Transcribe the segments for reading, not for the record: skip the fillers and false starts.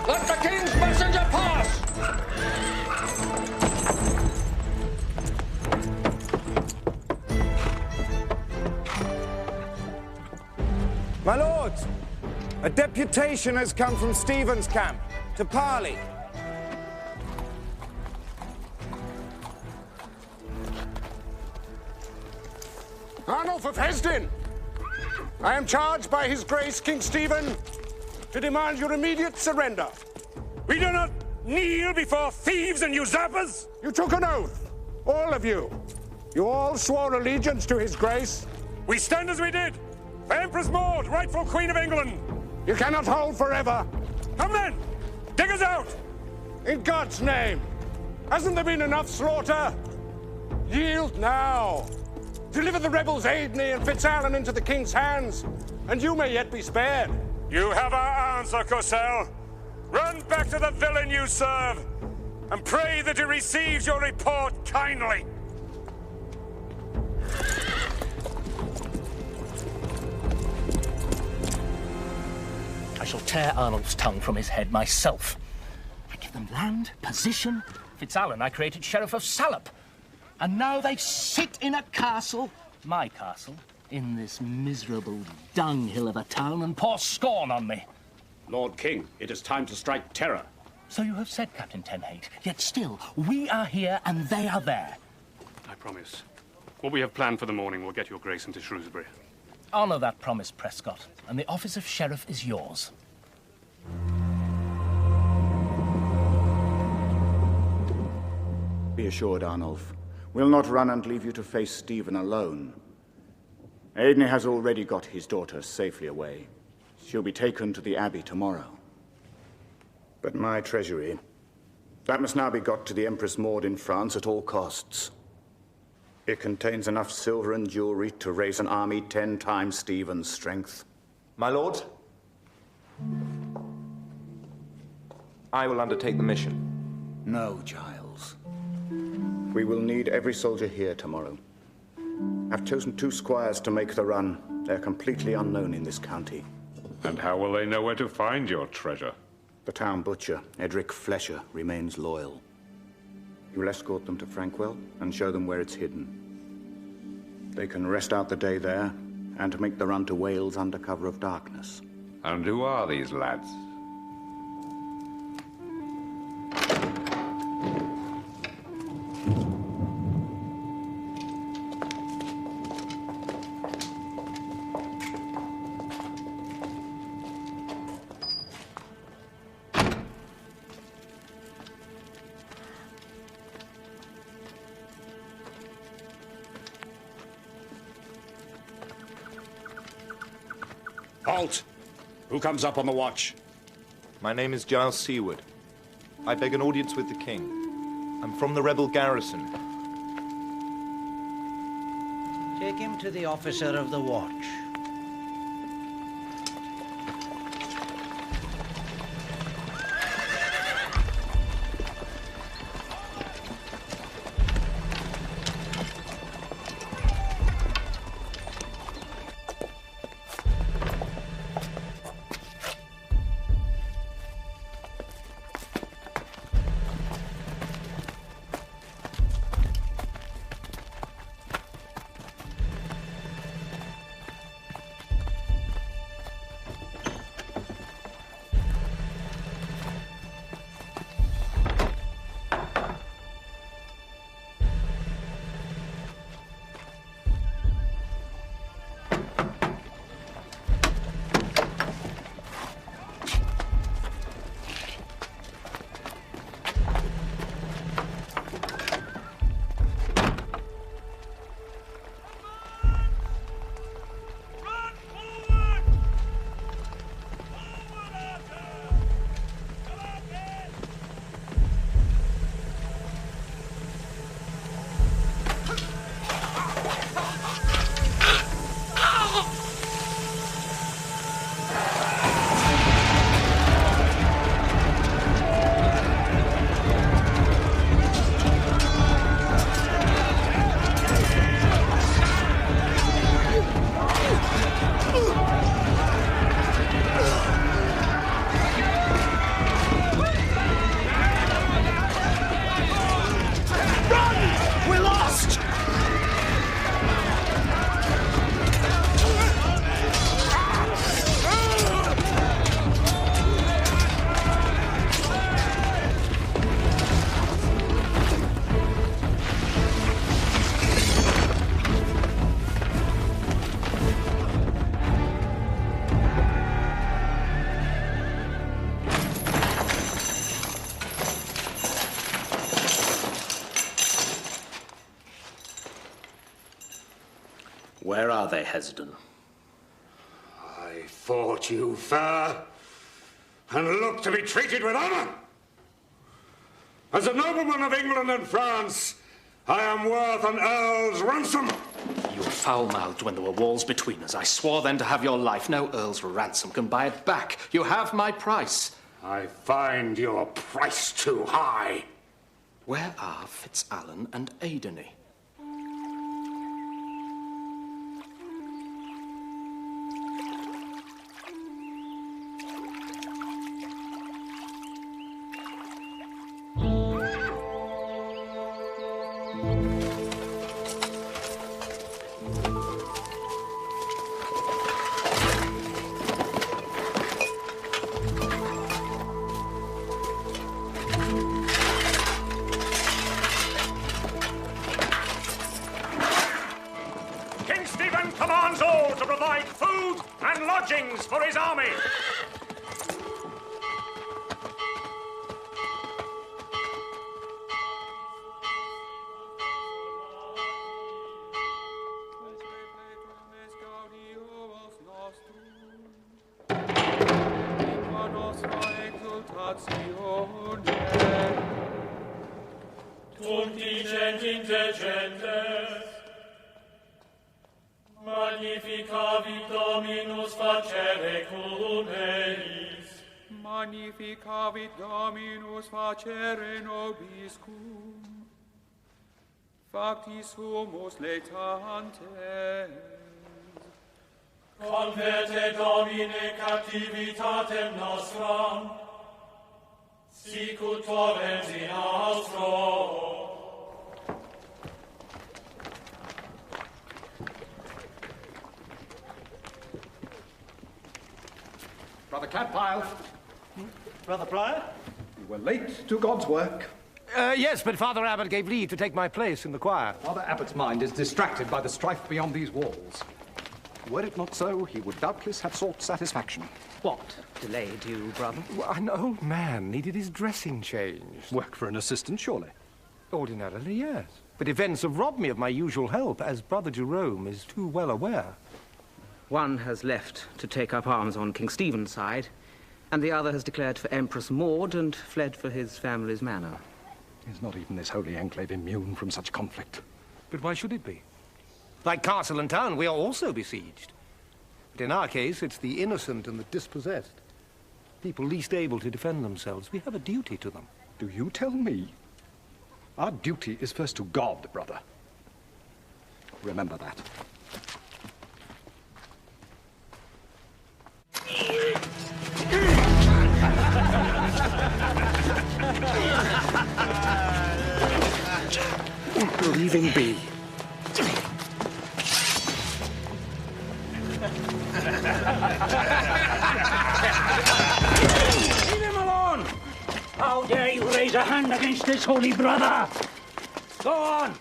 Let the king's messenger pass! My lords, a deputation has come from Stephen's camp to parley. Arnulf of Hesdin, I am charged by His Grace King Stephen to demand your immediate surrender. We do not kneel before thieves and usurpers! You took an oath, all of you. You all swore allegiance to His Grace. We stand as we did, for Empress Maud, rightful Queen of England. You cannot hold forever. Come then, dig us out! In God's name, hasn't there been enough slaughter? Yield now. Deliver the rebels Aidney and Fitzallen into the king's hands, and you may yet be spared. You have our answer, Cosel. Run back to the villain you serve, and pray that he receives your report kindly. I shall tear Arnold's tongue from his head myself. I give them land, position. Fitzallen I created Sheriff of Salop. And now they sit in a castle, my castle, in this miserable dunghill of a town and pour scorn on me. Lord King, it is time to strike terror. So you have said, Captain Tenhate. Yet still, we are here and they are there. I promise. What we have planned for the morning will get your grace into Shrewsbury. Honour that promise, Prescott, and the office of sheriff is yours. Be assured, Arnulf, we'll not run and leave you to face Stephen alone. Aidney has already got his daughter safely away. She'll be taken to the Abbey tomorrow. But my treasury, that must now be got to the Empress Maud in France at all costs. It contains enough silver and jewelry to raise an army 10 times Stephen's strength. My lord, I will undertake the mission. No, Giles. We will need every soldier here tomorrow. I've chosen 2 squires to make the run. They're completely unknown in this county. And how will they know where to find your treasure? The town butcher, Edric Flesher, remains loyal. You will escort them to Frankwell and show them where it's hidden. They can rest out the day there and make the run to Wales under cover of darkness. And who are these lads? Halt! Who comes up on the watch? My name is Giles Seward. I beg an audience with the king. I'm from the rebel garrison. Take him to the officer of the watch. are they, Hesdon? I fought you fair, and look to be treated with honour. As a nobleman of England and France, I am worth an earl's ransom. You were foul-mouthed when there were walls between us. I swore then to have your life. No earl's ransom can buy it back. You have my price. I find your price too high. Where are Fitzalan and Aideney? For his army! Tutti gentinte gentes, magnificavit Dominus facere cum eis. Magnificavit Dominus facere nobis cum. Factis humus laetantes. Converte Domine captivitatem nostram, sicut torrens in austro. Brother Cadfael. Brother Prior? You were late to God's work. Yes, but Father Abbot gave leave to take my place in the choir. Father Abbot's mind is distracted by the strife beyond these walls. Were it not so, he would doubtless have sought satisfaction. What delayed you, brother? Well, an old man needed his dressing changed. Work for an assistant, surely? Ordinarily, yes. But events have robbed me of my usual help, as Brother Jerome is too well aware. One has left to take up arms on King Stephen's side, and the other has declared for Empress Maud and fled for his family's manor. Is not even this holy enclave immune from such conflict? But why should it be? Like castle and town, we are also besieged. But in our case, it's the innocent and the dispossessed. People least able to defend themselves. We have a duty to them. Do you tell me? Our duty is first to God, brother. Remember that. Leave him be. Leave him alone! How dare you raise a hand against this holy brother? Go on!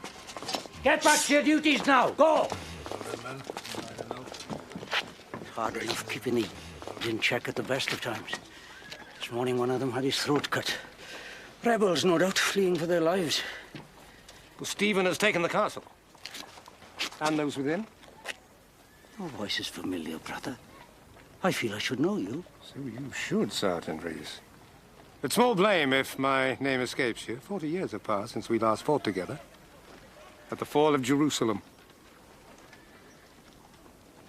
Get back to your duties now! Go! It's hard enough keeping the in check at the best of times. This morning one of them had his throat cut. Rebels, no doubt, fleeing for their lives. Well, Stephen has taken the castle. And those within? Your voice is familiar, brother. I feel I should know you. So you should, Sergeant Rees. But small blame if my name escapes you. 40 years have passed since we last fought together. At the fall of Jerusalem.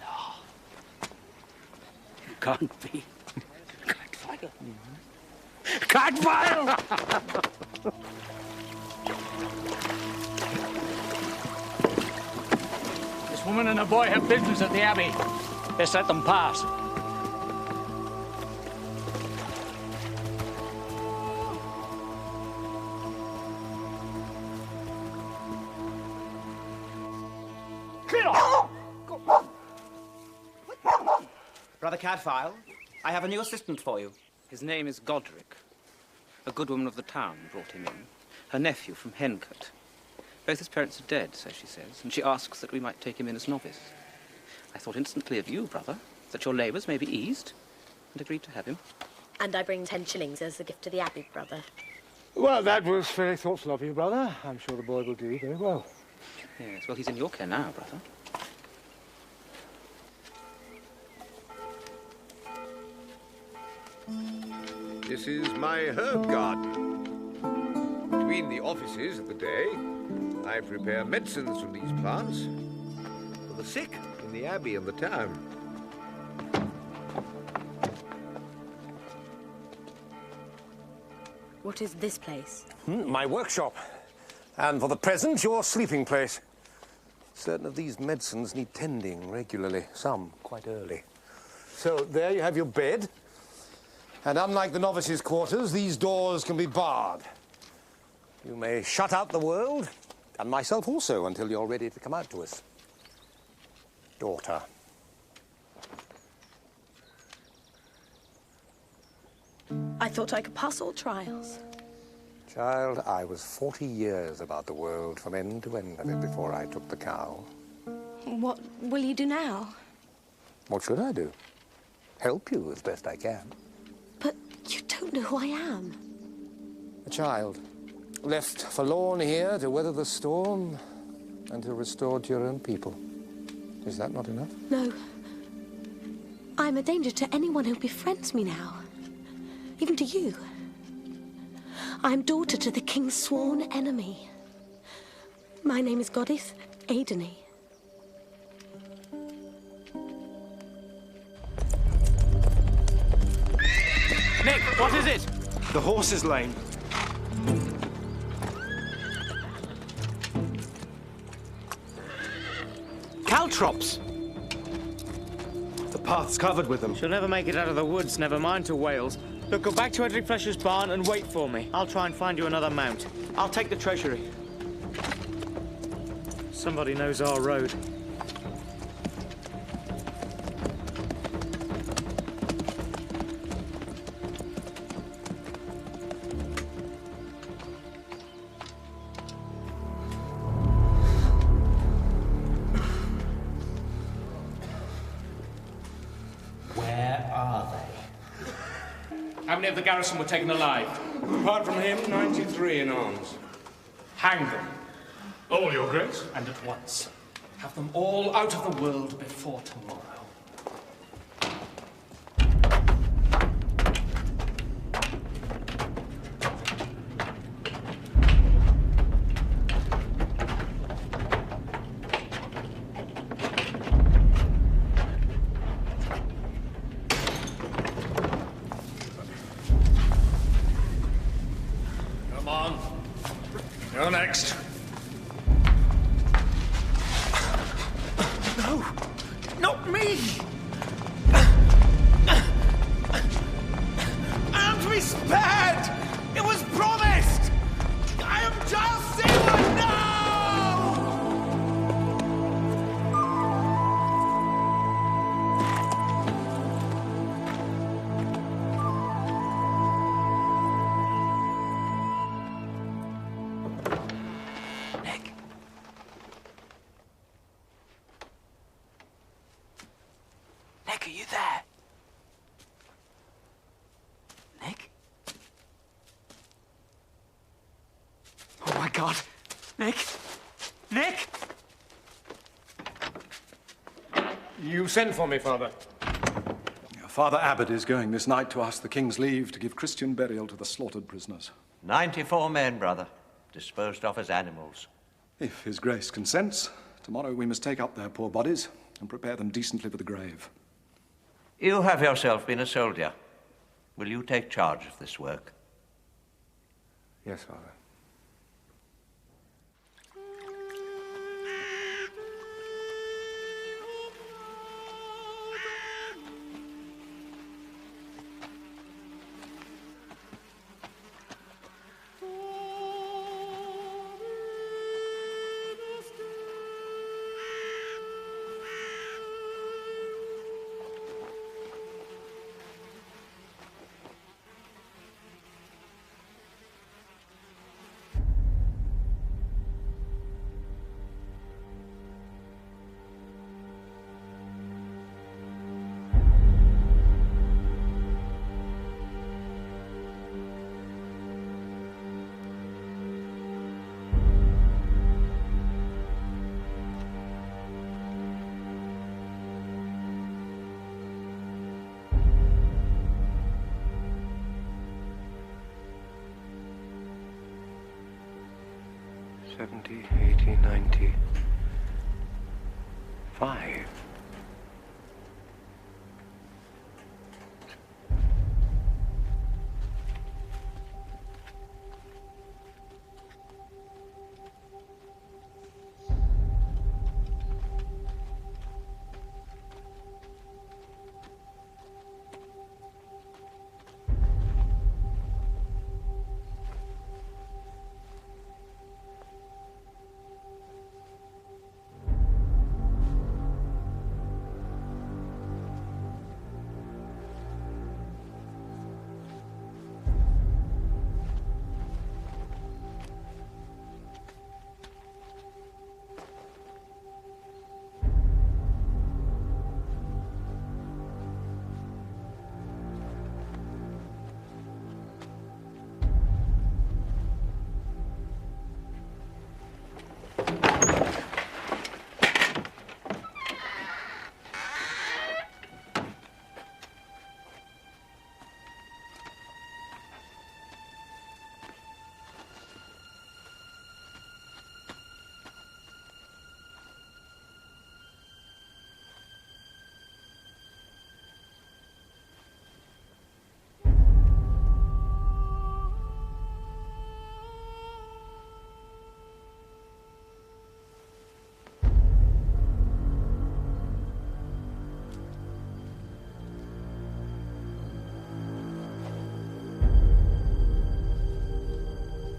No. You can't be. Cadfael. Cadfael! This woman and a boy have business at the Abbey. Let's let them pass. Clear off! Brother Cadfael, I have a new assistant for you. His name is Godric. A good woman of the town brought him in. Her nephew from Hencote. Both his parents are dead, so she says, and she asks that we might take him in as novice. I thought instantly of you, brother, that your labours may be eased, and agreed to have him. And I bring 10 shillings as a gift to the Abbey, brother. Well, that was very thoughtful of you, brother. I'm sure the boy will do very well. Yes, well, he's in your care now, brother. This is my herb garden. Between the offices of the day, I prepare medicines from these plants for the sick in the abbey and the town. What is this place? My workshop. And for the present, your sleeping place. Certain of these medicines need tending regularly, some quite early. So there you have your bed. And unlike the novices' quarters, these doors can be barred. You may shut out the world, and myself also, until you're ready to come out to us. Daughter. I thought I could pass all trials. Child, I was 40 years about the world from end to end of it before I took the cow. What will you do now? What should I do? Help you as best I can. But you don't know who I am. A child, left forlorn here to weather the storm and to restore to your own people. Is that not enough? No. I'm a danger to anyone who befriends me now. Even to you. I'm daughter to the king's sworn enemy. My name is Goddess Aidene. Nick, what is it? The horse is lame. Caltrops! The path's covered with them. She'll never make it out of the woods, never mind to Wales. Look, go back to Edric Flesher's barn and wait for me. I'll try and find you another mount. I'll take the treasury. Somebody knows our road. Where are they? How many of the garrison were taken alive? Apart from him, 93 in arms. Hang them. All, your grace. And at once. Have them all out of the world before tomorrow. Come on. You're next. No! Not me! I am to be spared! It was promised! I am Giles Seaward! No! Nick. Nick, are you there? Nick? Oh my God. Nick? Nick? You sent for me, Father. Father Abbot is going this night to ask the king's leave to give Christian burial to the slaughtered prisoners. 94 men, brother, disposed of as animals. If His Grace consents, tomorrow we must take up their poor bodies and prepare them decently for the grave. You have yourself been a soldier. Will you take charge of this work? Yes, Father. 70, 80, 90. 5.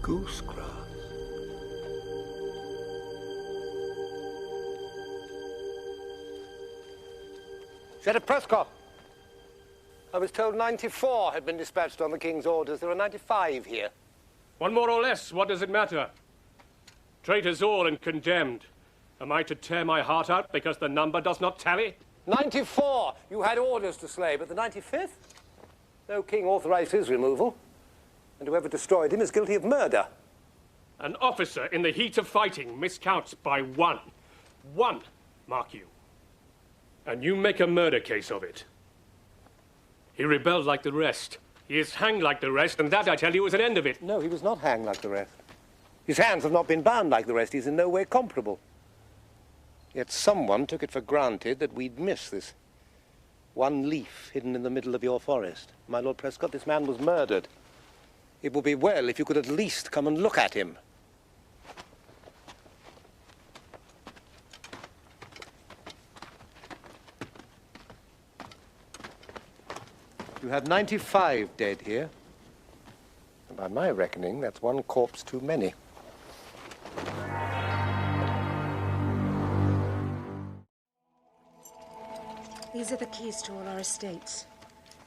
Goosegrass. Sheriff Prescott. I was told 94 had been dispatched on the King's orders. There are 95 here. One more or less, what does it matter? Traitors all and condemned. Am I to tear my heart out because the number does not tally? 94 you had orders to slay, but the 95th? No king authorized his removal. And whoever destroyed him is guilty of murder. An officer in the heat of fighting miscounts by 1. 1, mark you. And you make a murder case of it. He rebelled like the rest. He is hanged like the rest, and that, I tell you, is an end of it. No, he was not hanged like the rest. His hands have not been bound like the rest. He's in no way comparable. Yet someone took it for granted that we'd miss this one leaf hidden in the middle of your forest. My Lord Prescott, this man was murdered. It would be well if you could at least come and look at him. You have 95 dead here. And by my reckoning, that's one corpse too many. These are the keys to all our estates.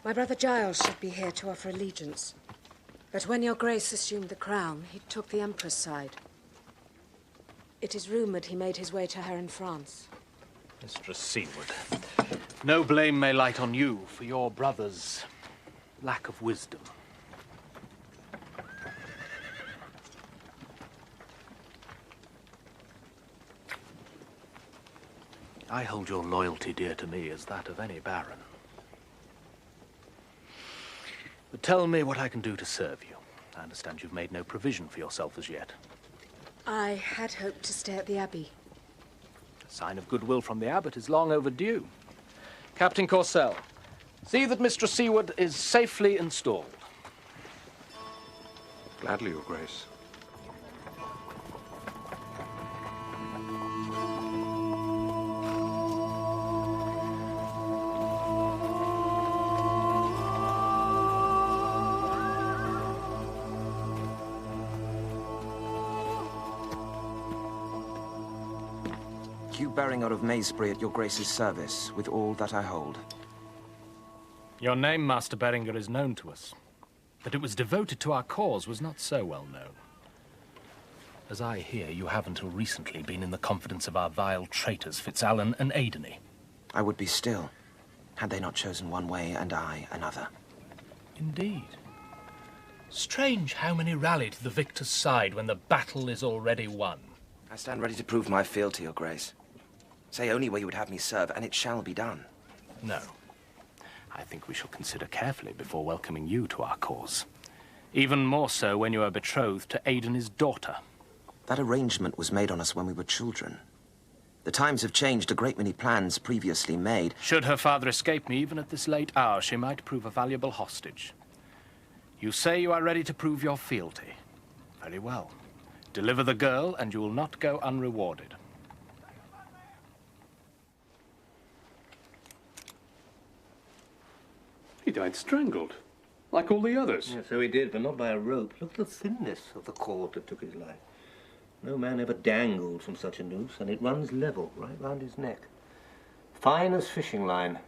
My brother Giles should be here to offer allegiance. But when your grace assumed the crown, he took the Emperor's side. It is rumored he made his way to her in France. Mistress Seward, no blame may light on you for your brother's lack of wisdom. I hold your loyalty dear to me as that of any baron. But tell me what I can do to serve you. I understand you've made no provision for yourself as yet. I had hoped to stay at the Abbey. A sign of goodwill from the abbot is long overdue. Captain Corsell, see that Mistress Seward is safely installed. Gladly, Your Grace. Hugh Beringer of Maysbury at your Grace's service, with all that I hold. Your name, Master Beringer, is known to us. That it was devoted to our cause was not so well known. As I hear, you have until recently been in the confidence of our vile traitors, Fitzalan and Aideney. I would be still, had they not chosen one way and I another. Indeed. Strange how many rally to the victor's side when the battle is already won. I stand ready to prove my fealty, Your Grace. Say only where you would have me serve, and it shall be done. No. I think we shall consider carefully before welcoming you to our cause. Even more so when you are betrothed to Aideney's daughter. That arrangement was made on us when we were children. The times have changed a great many plans previously made. Should her father escape me even at this late hour, she might prove a valuable hostage. You say you are ready to prove your fealty. Very well. Deliver the girl, and you will not go unrewarded. He died strangled, like all the others. Yeah, so he did, but not by a rope. Look at the thinness of the cord that took his life. No man ever dangled from such a noose, and it runs level right round his neck. Fine as fishing line,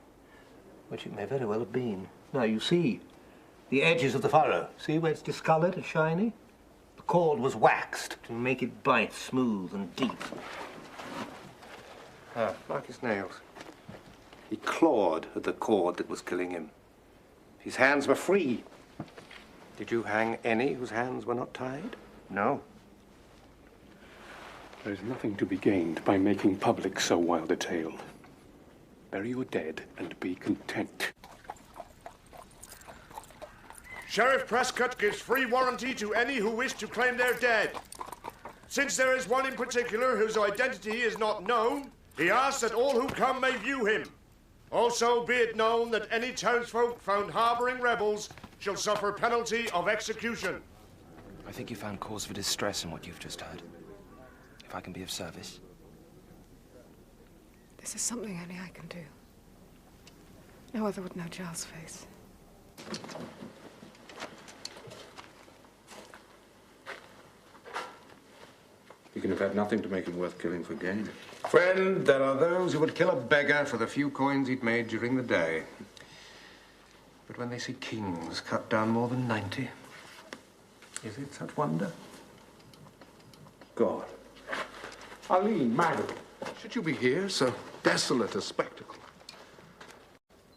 which it may very well have been. Now, you see the edges of the furrow. See where it's discoloured and shiny? The cord was waxed to make it bite smooth and deep. Ah, like his nails. He clawed at the cord that was killing him. His hands were free. Did you hang any whose hands were not tied? No. There is nothing to be gained by making public so wild a tale. Bury your dead and be content. Sheriff Prescott gives free warranty to any who wish to claim their dead. Since there is one in particular whose identity is not known, he asks that all who come may view him. Also be it known that any townsfolk found harboring rebels shall suffer penalty of execution. I think you found cause for distress in what you've just heard. If I can be of service. This is something only I can do. No other would know Giles' face. You can have had nothing to make him worth killing for gain. Friend, there are those who would kill a beggar for the few coins he'd made during the day. But when they see kings cut down more than 90, is it such wonder? God. Aline, madam, should you be here, so desolate a spectacle?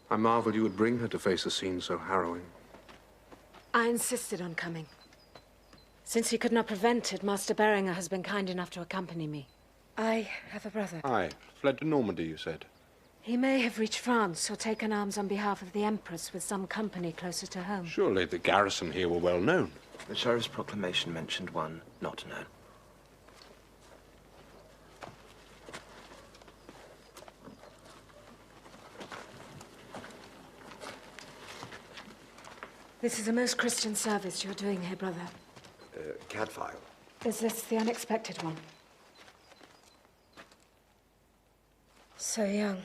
I marvel you would bring her to face a scene so harrowing. I insisted on coming. Since he could not prevent it, Master Beringer has been kind enough to accompany me. I have a brother. Aye, fled to Normandy, you said. He may have reached France or taken arms on behalf of the Empress with some company closer to home. Surely the garrison here were well known. The sheriff's proclamation mentioned one not known. This is a most Christian service you're doing here, brother. Cadfael. Is this the unexpected one? So young.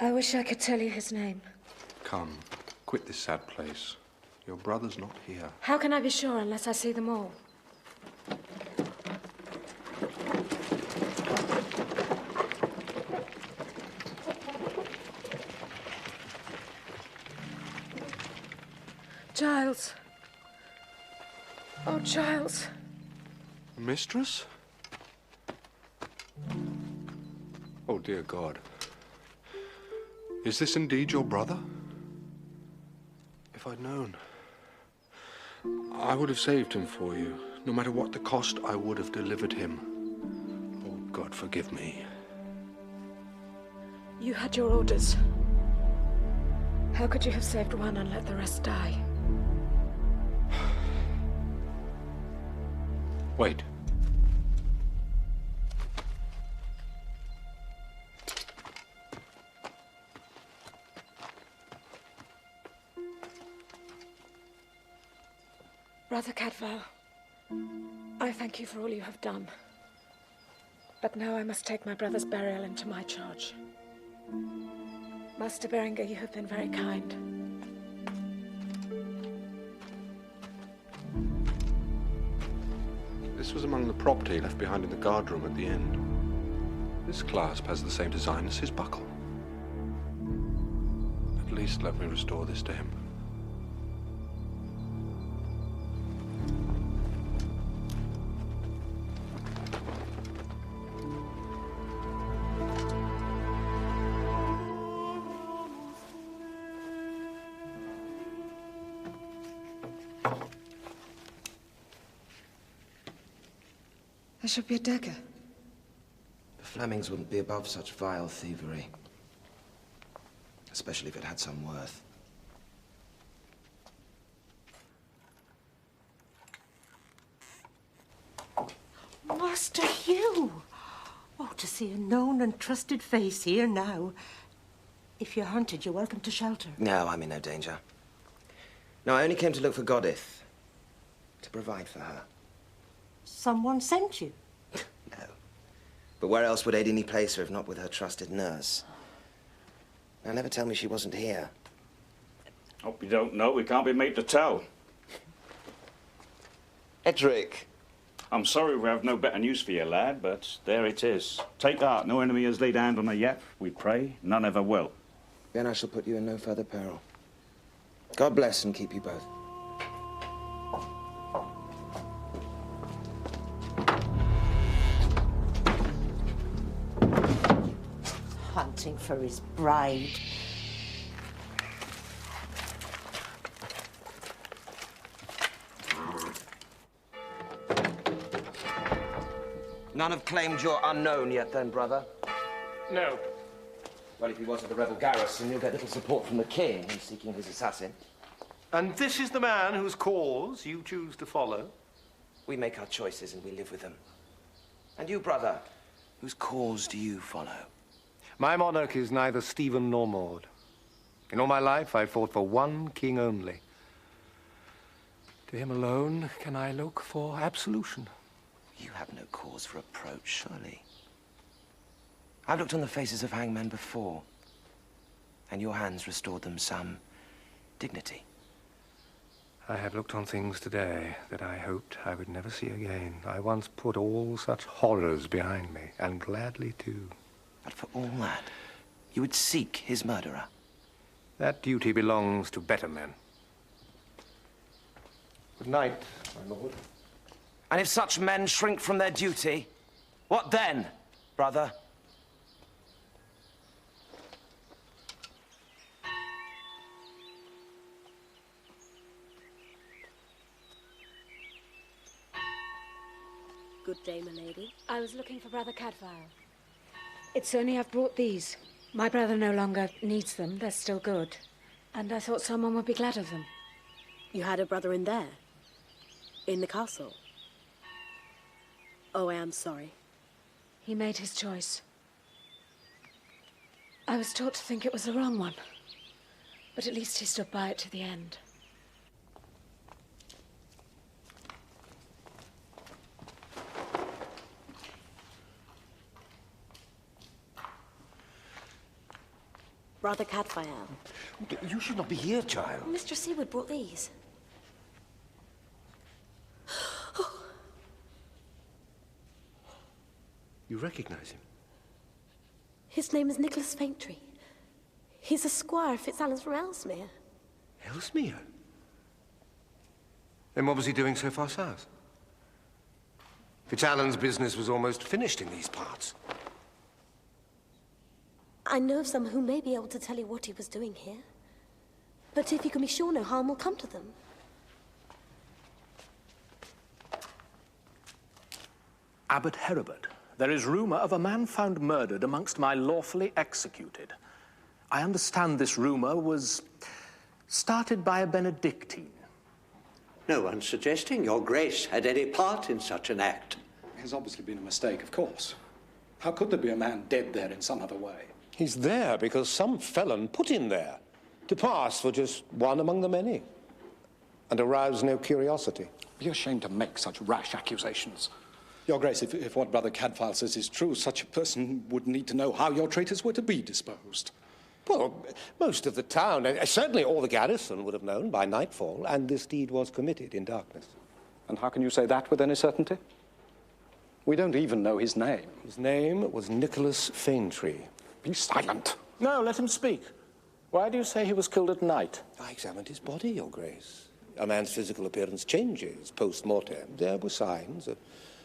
I wish I could tell you his name. Come, quit this sad place. Your brother's not here. How can I be sure unless I see them all? Giles. Oh, Giles. Mistress? Oh, dear God. Is this indeed your brother? If I'd known, I would have saved him for you. No matter what the cost, I would have delivered him. Oh, God, forgive me. You had your orders. How could you have saved one and let the rest die? Wait. Brother Cadfael, I thank you for all you have done. But now I must take my brother's burial into my charge. Master Beringer, you have been very kind. This was among the property left behind in the guardroom at the end. This clasp has the same design as his buckle. At least let me restore this to him. There should be a dagger. The Flemings wouldn't be above such vile thievery. Especially if it had some worth. Master Hugh! Oh, to see a known and trusted face here now. If you're hunted, you're welcome to shelter. No, I'm in no danger. No, I only came to look for Godith. To provide for her. Someone sent you? No. But where else would Adini place her if not with her trusted nurse? Now, never tell me she wasn't here. Hope you don't know. We can't be made to tell. Edric. I'm sorry we have no better news for you, lad, but there it is. Take heart. No enemy has laid hand on her yet. We pray. None ever will. Then I shall put you in no further peril. God bless and keep you both. Hunting for his bride. None have claimed you're unknown yet, then, brother? No. Well, if he was at the rebel garrison, you'll get little support from the king in seeking his assassin. And this is the man whose cause you choose to follow? We make our choices and we live with them. And you, brother, whose cause do you follow? My monarch is neither Stephen nor Maud. In all my life, I fought for one king only. To him alone can I look for absolution. You have no cause for approach, surely. I've looked on the faces of hangmen before, and your hands restored them some dignity. I have looked on things today that I hoped I would never see again. I once put all such horrors behind me, and gladly too. But for all that, you would seek his murderer. That duty belongs to better men. Good night, my lord. And if such men shrink from their duty, what then, brother? Good day, my lady. I was looking for Brother Cadfael. It's only I've brought these. My brother no longer needs them. They're still good. And I thought someone would be glad of them. You had a brother in there? In the castle? Oh, I am sorry. He made his choice. I was taught to think it was the wrong one. But at least he stood by it to the end. Brother Cadfael. You should not be here, child. Mr. Seward brought these. You recognize him? His name is Nicholas Faintree. He's a squire of Fitzallen's from Ellesmere. Ellesmere? Then what was he doing so far south? Fitzallen's business was almost finished in these parts. I know of some who may be able to tell you what he was doing here. But if you can be sure no harm will come to them. Abbot Heribert, there is rumour of a man found murdered amongst my lawfully executed. I understand this rumour was started by a Benedictine. No one's suggesting your grace had any part in such an act. There's obviously been a mistake, of course. How could there be a man dead there in some other way? He's there because some felon put him there to pass for just one among the many and arouse no curiosity. Be ashamed to make such rash accusations. Your Grace, if what Brother Cadfael says is true, such a person would need to know how your traitors were to be disposed. Well, most of the town, and certainly all the garrison, would have known by nightfall, and this deed was committed in darkness. And how can you say that with any certainty? We don't even know his name. His name was Nicholas Faintree. Be silent. No, let him speak. Why do you say he was killed at night? I examined his body, Your Grace. A man's physical appearance changes post-mortem. There were signs of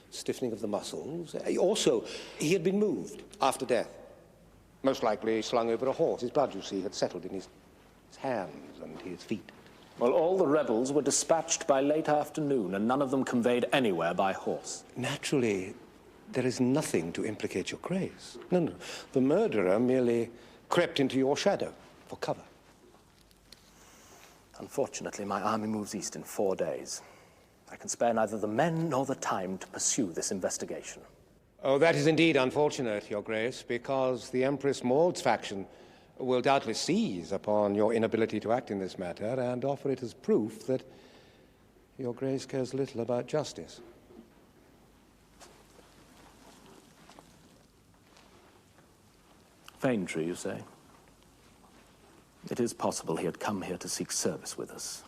stiffening of the muscles. Also, he had been moved after death. Most likely slung over a horse. His blood, you see, had settled in his hands and his feet. Well, all the rebels were dispatched by late afternoon, and none of them conveyed anywhere by horse. Naturally, there is nothing to implicate your Grace. No. The murderer merely crept into your shadow for cover. Unfortunately, my army moves east in 4 days. I can spare neither the men nor the time to pursue this investigation. Oh, that is indeed unfortunate, Your Grace, because the Empress Maud's faction will doubtless seize upon your inability to act in this matter and offer it as proof that Your Grace cares little about justice. Faintree, you say? It is possible he had come here to seek service with us.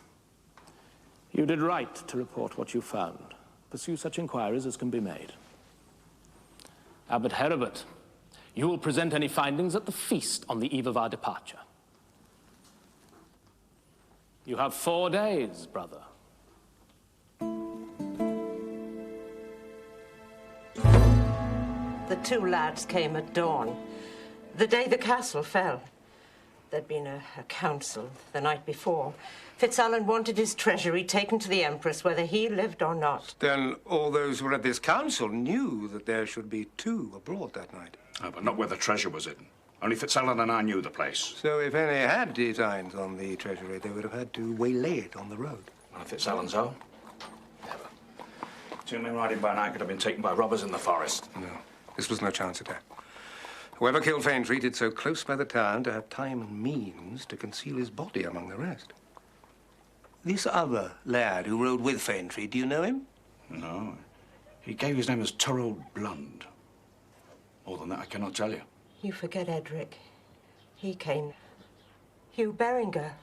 You did right to report what you found. Pursue such inquiries as can be made. Abbot Heribert, you will present any findings at the feast on the eve of our departure. You have 4 days, brother. The 2 lads came at dawn, the day the castle fell. There'd been a council the night before. Fitzalan wanted his treasury taken to the Empress, whether he lived or not. Then all those who were at this council knew that there should be 2 abroad that night. Oh, but not where the treasure was hidden. Only Fitzalan and I knew the place. So if any had designs on the treasury, they would have had to waylay it on the road. Well, Fitzalan's home? Never. 2 men riding by night could have been taken by robbers in the forest. No, this was no chance attack. Whoever killed Faintree did so close by the town to have time and means to conceal his body among the rest. This other lad who rode with Faintree, do you know him? No. He gave his name as Torald Blund. More than that, I cannot tell you. You forget Edric. He came. Hugh Beringer.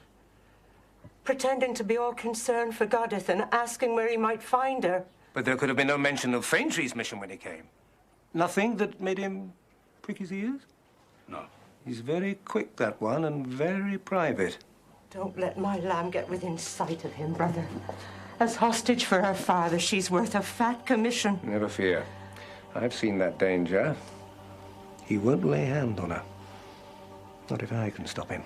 Pretending to be all concerned for Godith and asking where he might find her. But there could have been no mention of Faintree's mission when he came. Nothing that made him prick his ears? No. He's very quick, that one, and very private. Don't let my lamb get within sight of him, brother. As hostage for her father, she's worth a fat commission. Never fear. I've seen that danger. He won't lay hand on her. Not if I can stop him.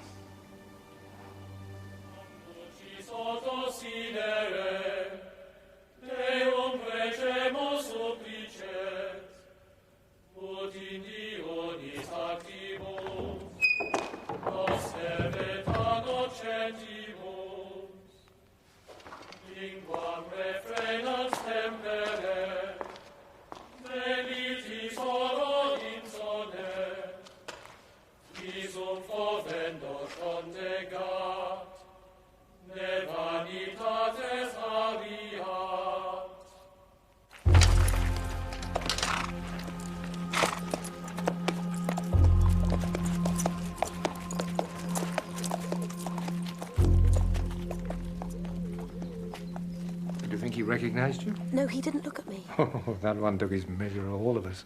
Do you think he recognized you? No, he didn't look at me. Oh, that one took his measure of all of us.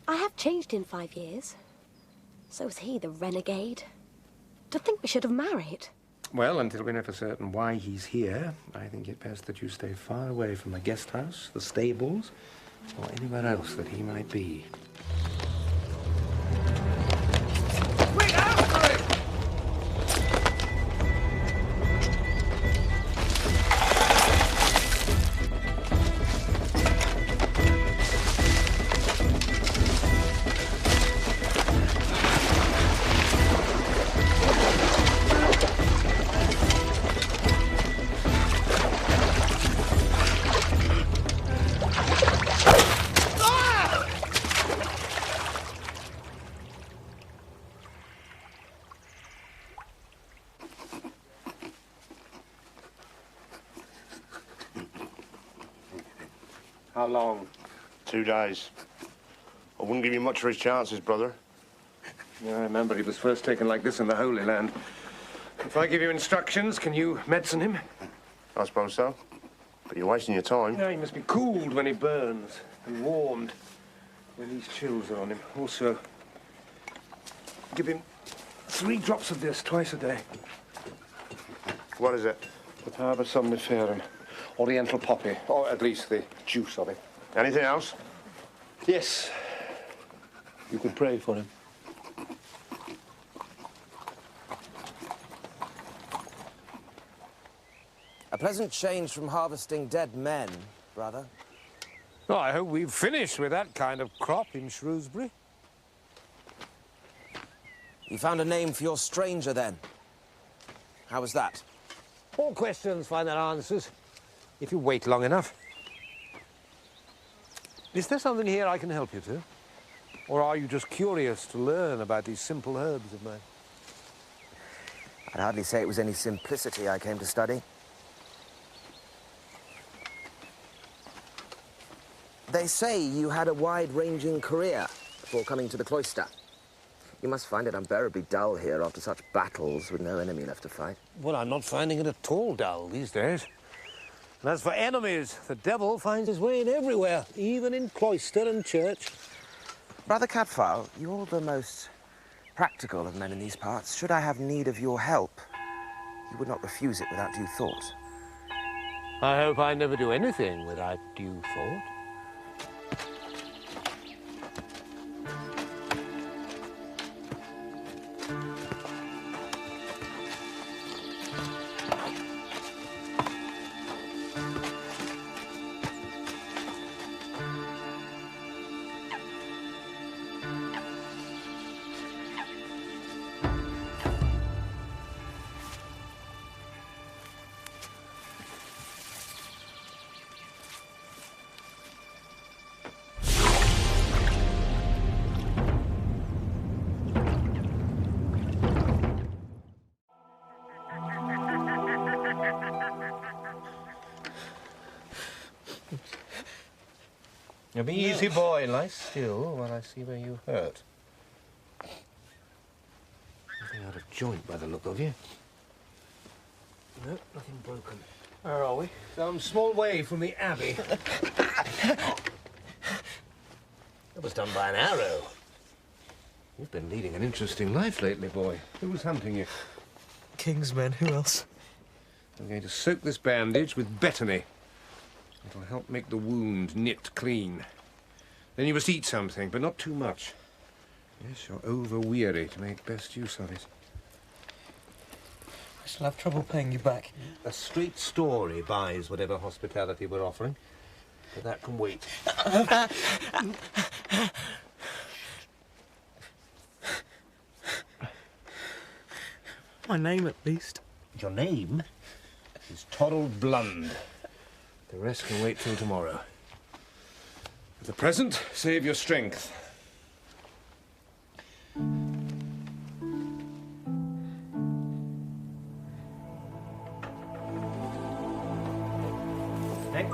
I have changed in 5 years. So has he, the renegade. To think we should have married. Well, until we know for certain why he's here, I think it best that you stay far away from the guest house, the stables, or anywhere else that he might be. How long? 2 days. I wouldn't give you much for his chances, brother. Yeah, I remember he was first taken like this in the Holy Land. If I give you instructions, can you medicine him? I suppose so. But you're wasting your time. No, he must be cooled when he burns and warmed when these chills are on him. Also, give him 3 drops of this twice a day. What is it? The Parva somniferum. Oriental poppy, or at least the juice of it. Anything else? Yes. You could pray for him. A pleasant change from harvesting dead men, brother. Oh, I hope we've finished with that kind of crop in Shrewsbury. You found a name for your stranger, then? How was that? All questions find their answers. if you wait long enough. Is there something here I can help you to? Or are you just curious to learn about these simple herbs of mine? I'd hardly say it was any simplicity I came to study. They say you had a wide-ranging career before coming to the cloister. You must find it unbearably dull here after such battles with no enemy left to fight. Well, I'm not finding it at all dull these days. And as for enemies, the devil finds his way in everywhere, even in cloister and church. Brother Cadfael, you're the most practical of men in these parts. Should I have need of your help, you would not refuse it without due thought. I hope I never do anything without due thought. Now be easy, boy. Lie still while I see where you hurt. Nothing out of joint by the look of you. No, nothing broken. Where are we? Some small way from the Abbey. That was done by an arrow. You've been leading an interesting life lately, boy. Who was hunting you? King's men. Who else? I'm going to soak this bandage with betony. It'll help make the wound knit clean. Then you must eat something, but not too much. Yes, you're over-weary to make best use of it. I shall have trouble paying you back. A straight story buys whatever hospitality we're offering, but that can wait. My name, at least. Your name is Torald Blund. The rest can wait till tomorrow. For the present, save your strength. Nick?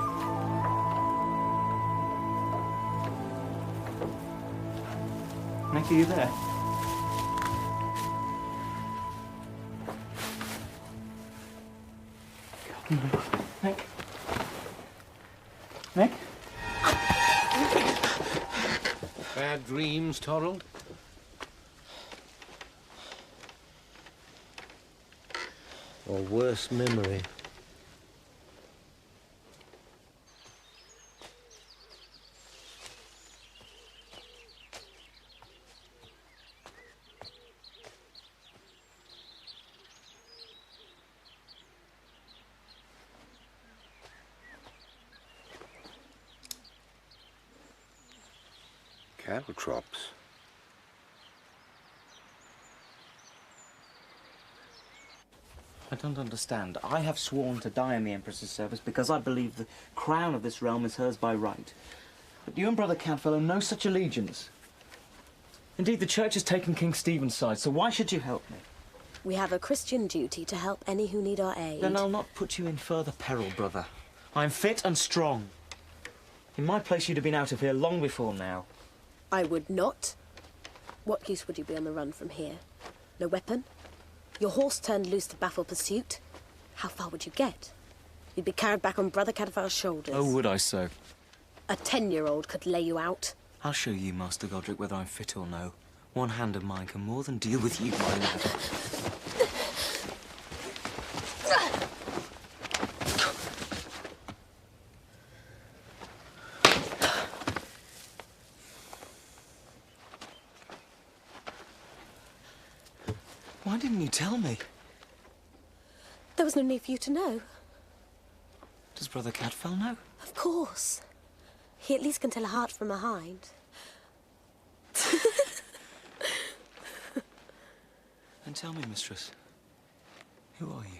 Nick, are you there? Nick? Nick? Bad dreams, Torald? Or worse memory? Caltrops. I don't understand. I have sworn to die in the Empress's service because I believe the crown of this realm is hers by right. But you and Brother Cadfael owe no such allegiance. Indeed, the Church has taken King Stephen's side, so why should you help me? We have a Christian duty to help any who need our aid. Then I'll not put you in further peril, brother. I am fit and strong. In my place, you'd have been out of here long before now. I would not. What use would you be on the run from here? No weapon? Your horse turned loose to baffle pursuit? How far would you get? You'd be carried back on Brother Cadfael's shoulders. Oh, would I so? A 10-year-old could lay you out. I'll show you, Master Godric, whether I'm fit or no. One hand of mine can more than deal with you, my lad. Why didn't you tell me? There was no need for you to know. Does Brother Cadfael know? Of course. He at least can tell a heart from a hind. Then tell me, mistress, who are you?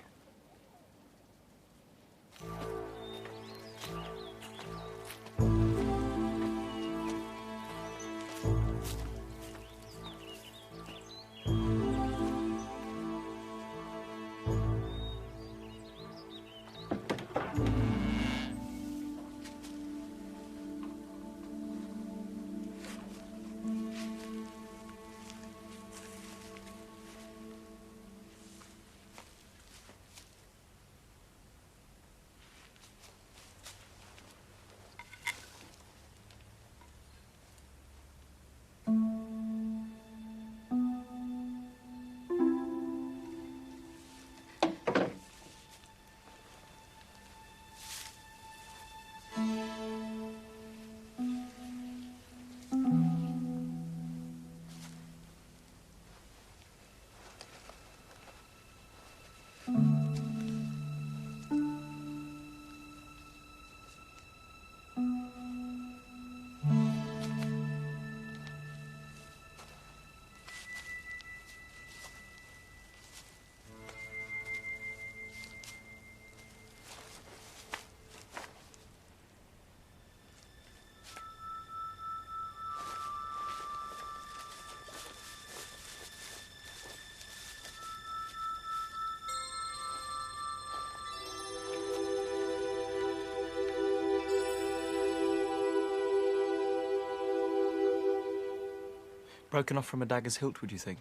Broken off from a dagger's hilt, would you think?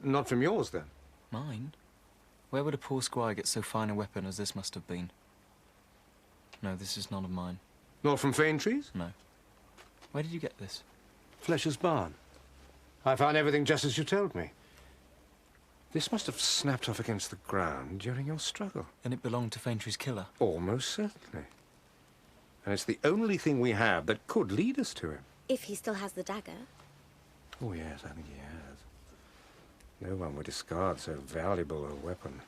Not from yours, then? Mine? Where would a poor squire get so fine a weapon as this must have been? No, this is none of mine. Not from Faintree's? No. Where did you get this? Flesher's barn. I found everything just as you told me. This must have snapped off against the ground during your struggle. Then it belonged to Faintree's killer? Almost certainly. And it's the only thing we have that could lead us to him. If he still has the dagger. Oh, yes, I think he has. No one would discard so valuable a weapon,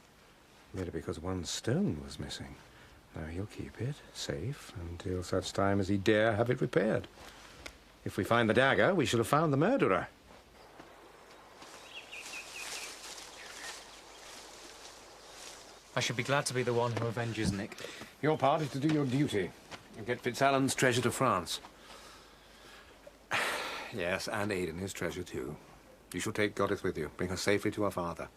merely because one stone was missing. Now, he'll keep it safe until such time as he dare have it repaired. If we find the dagger, we shall have found the murderer. I should be glad to be the one who avenges Nick. Your part is to do your duty and get Fitzalan's treasure to France. Yes, and aid in his treasure, too. You shall take Goddess with you. Bring her safely to her father.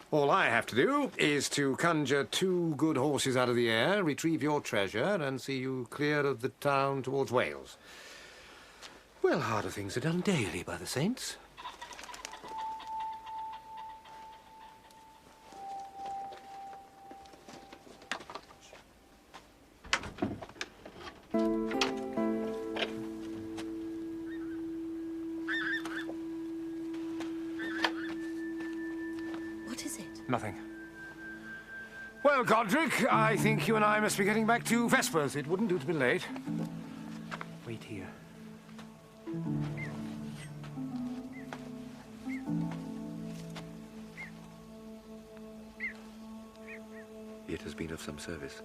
All I have to do is to conjure 2 good horses out of the air, retrieve your treasure, and see you clear of the town towards Wales. Well, harder things are done daily by the saints. Nothing. Well, Godric, I think you and I must be getting back to Vespers. It wouldn't do to be late. Wait here. It has been of some service.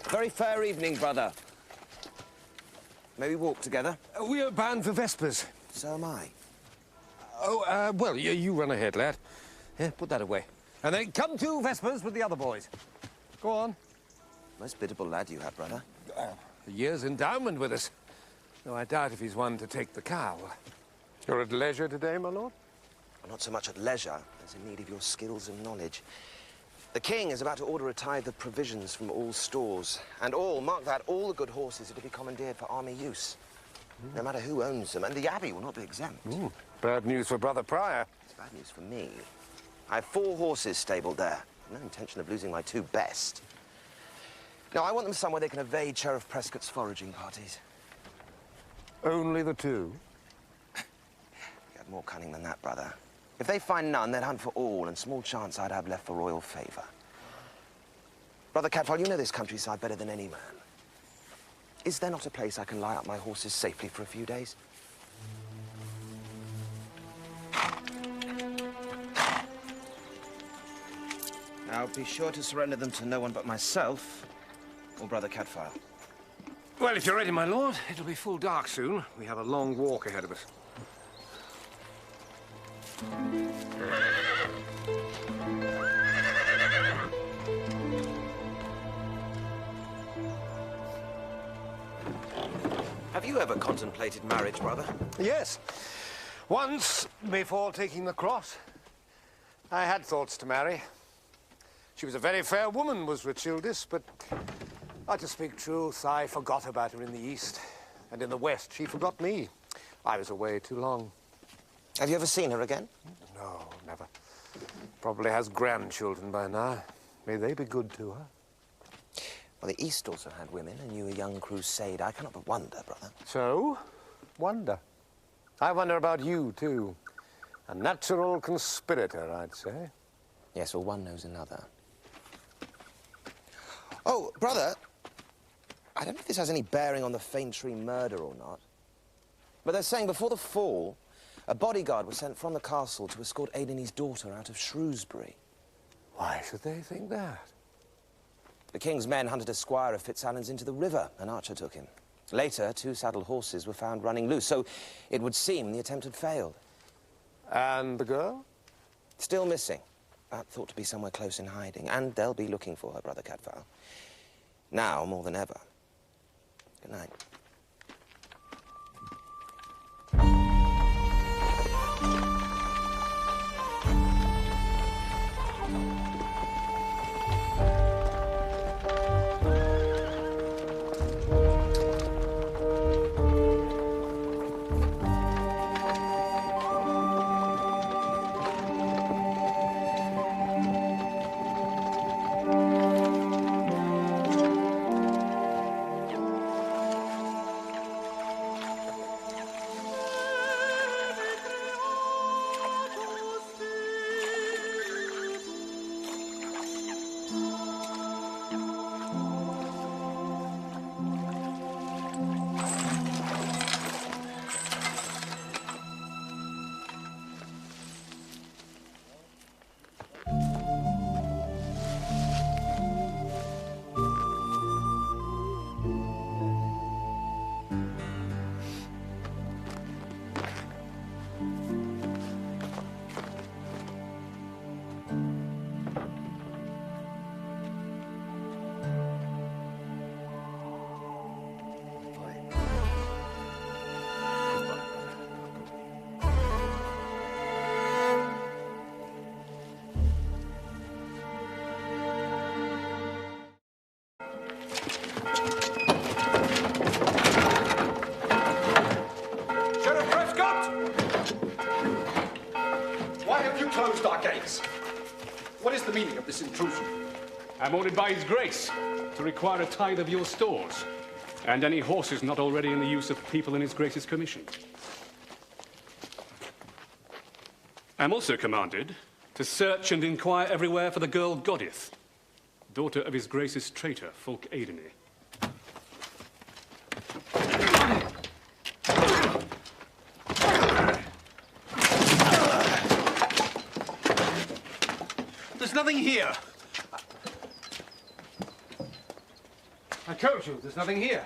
Very fair evening, brother. May we walk together? We are bound for Vespers. So am I. Oh, well, you run ahead, lad. Here, put that away. And then come to Vespers with the other boys. Go on. Most biddable lad you have, brother. A year's endowment with us. Though I doubt if he's one to take the cow. You're at leisure today, my lord? I'm not so much at leisure as in need of your skills and knowledge. The king is about to order a tithe of provisions from all stores. And mark that, all the good horses are to be commandeered for army use. No matter who owns them, and the abbey will not be exempt. Bad news for Brother Prior. It's bad news for me. I have 4 horses stabled there. No intention of losing my 2 best. Now, I want them somewhere they can evade Sheriff Prescott's foraging parties. Only the 2? You have more cunning than that, brother. If they find none, they'd hunt for all, and small chance I'd have left for royal favor. Brother Cadfael, you know this countryside better than any man. Is there not a place I can lie up my horses safely for a few days? I'll be sure to surrender them to no one but myself or Brother Cadfael. Well, if you're ready, my lord, it'll be full dark soon. We have a long walk ahead of us. Have you ever contemplated marriage, brother? Yes. Once, before taking the cross, I had thoughts to marry. She was a very fair woman, was Rochildis, but to speak truth, I forgot about her in the East. And in the West, she forgot me. I was away too long. Have you ever seen her again? No, never. Probably has grandchildren by now. May they be good to her. Well, the East also had women, and you a young crusader. I cannot but wonder, brother. So? Wonder. I wonder about you, too. A natural conspirator, I'd say. Yes, well, one knows another. Oh, brother, I don't know if this has any bearing on the Faintree murder or not, but they're saying before the fall, a bodyguard was sent from the castle to escort Aidan's daughter out of Shrewsbury. Why should they think that? The king's men hunted a squire of Fitzallen's into the river, and Archer took him. Later, 2 saddled horses were found running loose, so it would seem the attempt had failed. And the girl? Still missing, but thought to be somewhere close in hiding, and they'll be looking for her, Brother Cadfael. Now, more than ever. Good night. Closed our gates. What is the meaning of this intrusion? I'm ordered by His Grace to require a tithe of your stores and any horses not already in the use of people in His Grace's commission. I'm also commanded to search and inquire everywhere for the girl Godith, daughter of His Grace's traitor, Fulk Aidan. There's nothing here. I told you, there's nothing here.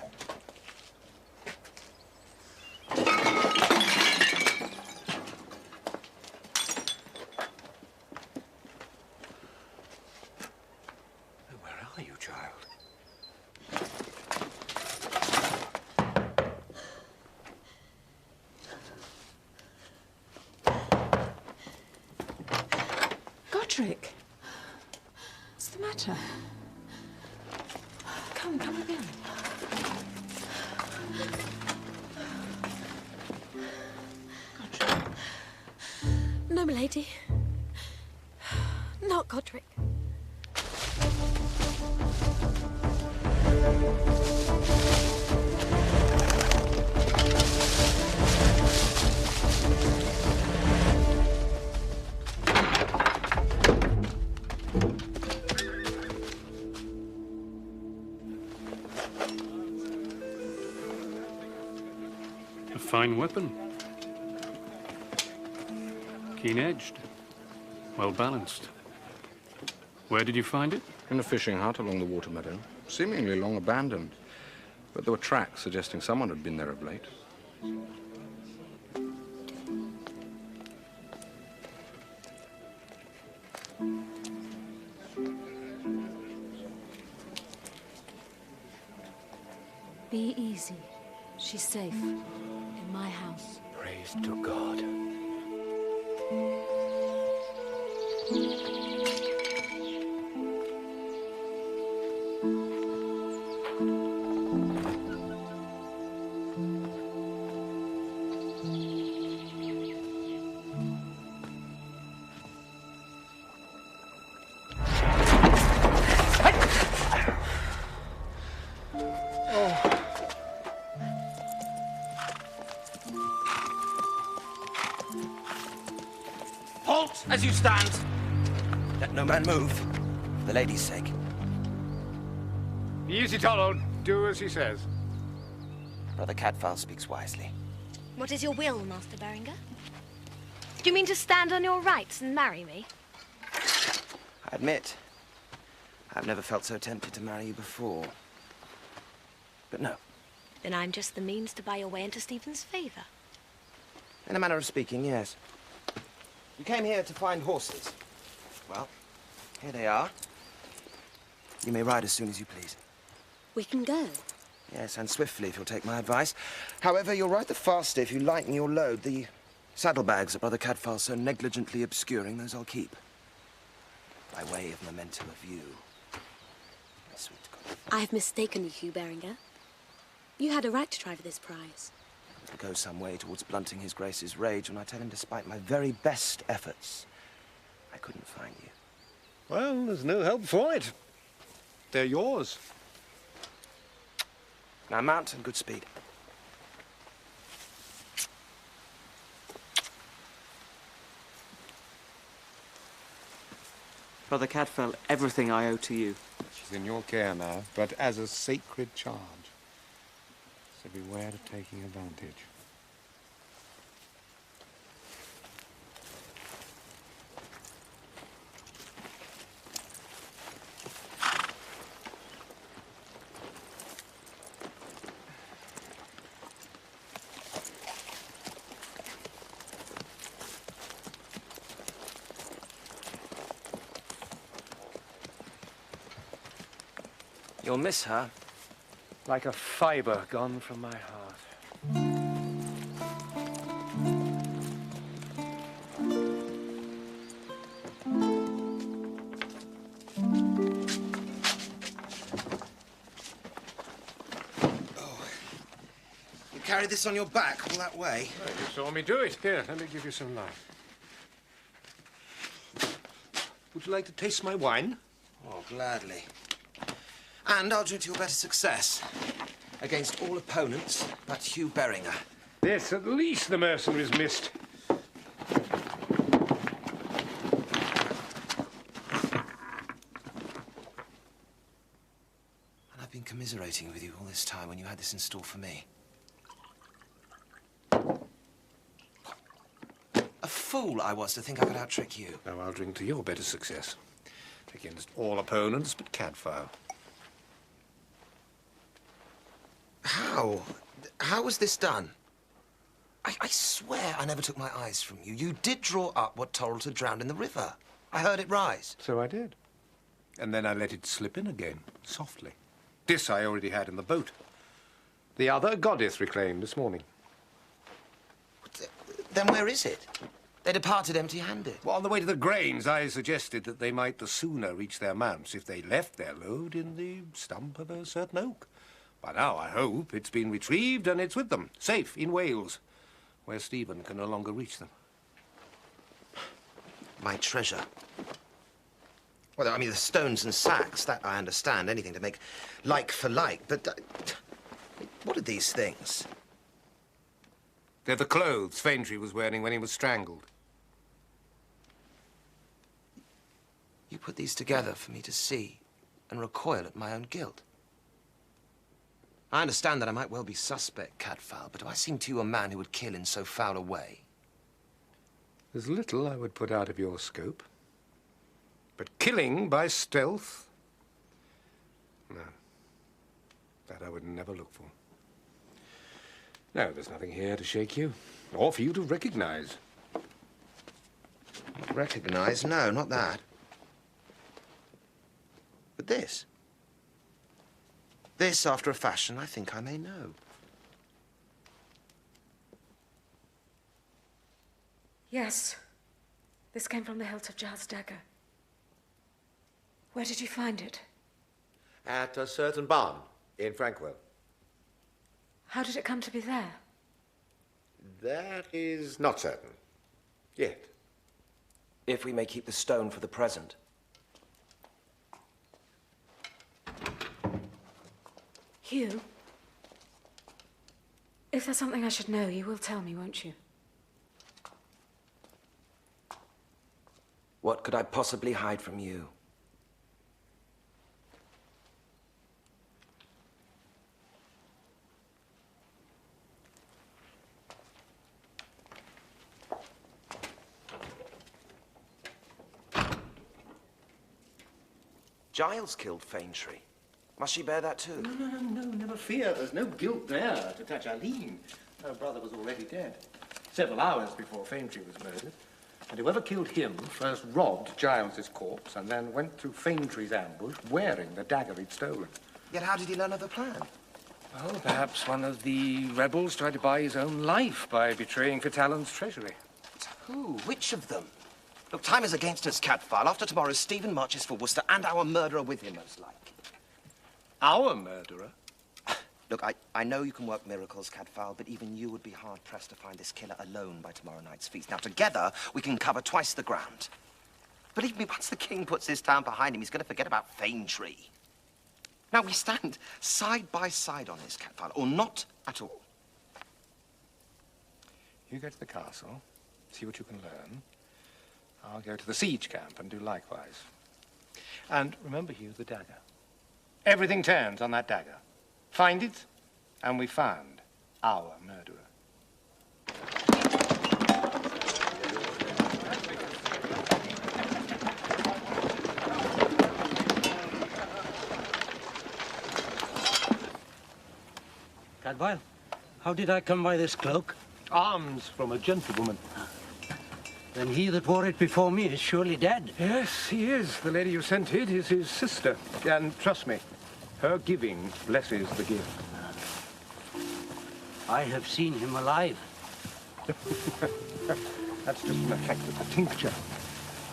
Where are you, child? Godric, what's the matter? Come again. No, milady. Not Godric. A fine weapon. Keen-edged. Well balanced. Where did you find it? In a fishing hut along the water meadow, seemingly long abandoned. But there were tracks suggesting someone had been there of late. Be easy. She's safe. In my house. Praise to God. Halt as you stand. Let no man move, for the lady's sake. Be easy, Tollo. Do as he says. Brother Cadfael speaks wisely. What is your will, Master Berenger? Do you mean to stand on your rights and marry me? I admit, I've never felt so tempted to marry you before. But no. Then I'm just the means to buy your way into Stephen's favour. In a manner of speaking, yes. You came here to find horses. Well, here they are. You may ride as soon as you please. We can go. Yes, and swiftly, if you'll take my advice. However, you'll ride the faster if you lighten your load. The saddlebags that Brother Cadfael's so negligently obscuring, those I'll keep. By way of memento of you. My sweet God. I have mistaken you, Hugh Berenger. You had a right to try for this prize. It'll go some way towards blunting his Grace's rage when I tell him, despite my very best efforts, I couldn't find you. Well, there's no help for it. They're yours. Now mount and good speed. Brother Cadfael, everything I owe to you. She's in your care now, but as a sacred charge. So beware of taking advantage. You'll miss her. Like a fibre gone from my heart. You carried this on your back all that way? Well, you saw me do it. Here, let me give you some light. Would you like to taste my wine? Oh, gladly. And I'll drink to your better success. Against all opponents but Hugh Berenger. This, at least, the mercenaries missed. And I've been commiserating with you all this time when you had this in store for me. A fool I was to think I could out-trick you. Now I'll drink to your better success. Against all opponents but Cadfael. How? How was this done? I swear I never took my eyes from you. You did draw up what Torrald had drowned in the river. I heard it rise. So I did. And then I let it slip in again, softly. This I already had in the boat. The other Goddess reclaimed this morning. Then where is it? They departed empty-handed. Well, on the way to the Grange, I suggested that they might the sooner reach their mounts if they left their load in the stump of a certain oak. By now, I hope, it's been retrieved and it's with them, safe in Wales, where Stephen can no longer reach them. My treasure. Well, I mean, the stones and sacks, that I understand. Anything to make like for like, but... what are these things? They're the clothes Faintry was wearing when he was strangled. You put these together for me to see and recoil at my own guilt. I understand that I might well be suspect, Cadfael, but do I seem to you a man who would kill in so foul a way? There's little I would put out of your scope. But killing by stealth? No. That I would never look for. No, there's nothing here to shake you, or for you to recognize. Recognize? No, not that. But this. This, after a fashion, I think I may know. Yes. This came from the hilt of Giles' dagger. Where did you find it? At a certain barn in Frankwell. How did it come to be there? That is not certain. Yet. If we may keep the stone for the present. Hugh? If there's something I should know, you will tell me, won't you? What could I possibly hide from you? Giles killed Faintree. Must she bear that too? No, never fear. There's no guilt there to touch Aline. Her brother was already dead, several hours before Faintree was murdered. And whoever killed him first robbed Giles's corpse and then went through Faintree's ambush wearing the dagger he'd stolen. Yet how did he learn of the plan? Well, perhaps one of the rebels tried to buy his own life by betraying Fitzalan's treasury. Who? Which of them? Look, time is against us, Cadfael. After tomorrow, Stephen marches for Worcester, and our murderer with him, most like. Our murderer? Look, I know you can work miracles, Cadfael, but even you would be hard-pressed to find this killer alone by tomorrow night's feast. Now, together, we can cover twice the ground. Believe me, once the king puts his town behind him, he's going to forget about Faintree. Now, we stand side by side on this, Cadfael, or not at all. You go to the castle, see what you can learn. I'll go to the siege camp and do likewise. And remember, Hugh, the dagger. Everything turns on that dagger. Find it, and we found our murderer. Cadfael, how did I come by this cloak? Alms from a gentlewoman. Then he that wore it before me is surely dead. Yes, he is. The lady you sent it is his sister. And trust me, her giving blesses the gift. I have seen him alive. That's just an effect of the tincture.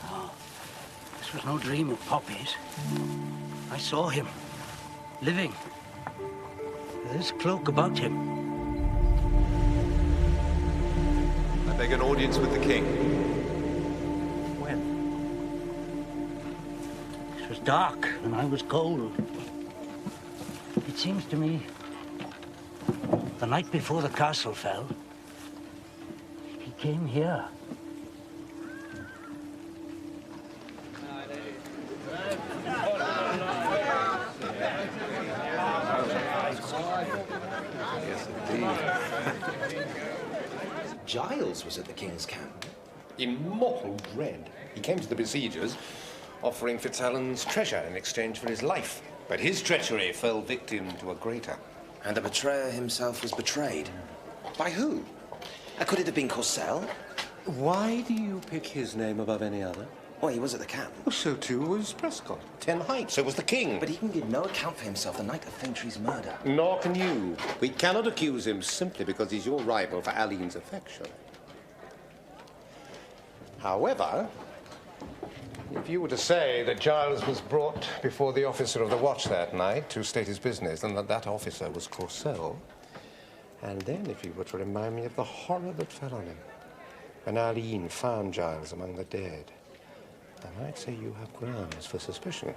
Oh, this was no dream of Poppy's. I saw him, living, with this cloak about him. I beg an audience with the king. When? It was dark and I was cold. It seems to me the night before the castle fell, he came here. Yes, indeed. Giles was at the king's camp. In mortal dread, he came to the besiegers, offering Fitzalan's treasure in exchange for his life. But his treachery fell victim to a greater. And the betrayer himself was betrayed. By who? Could it have been Corsell? Why do you pick his name above any other? Well, he was at the camp. Well, so too was Prescott. 10 Heights, so was the king. But he can give no account for himself the night of Faintree's murder. Nor can you. We cannot accuse him simply because he's your rival for Aline's affection. However, if you were to say that Giles was brought before the officer of the watch that night to state his business, and that officer was Corsell, and then if you were to remind me of the horror that fell on him when Aline found Giles among the dead, I might say you have grounds for suspicion.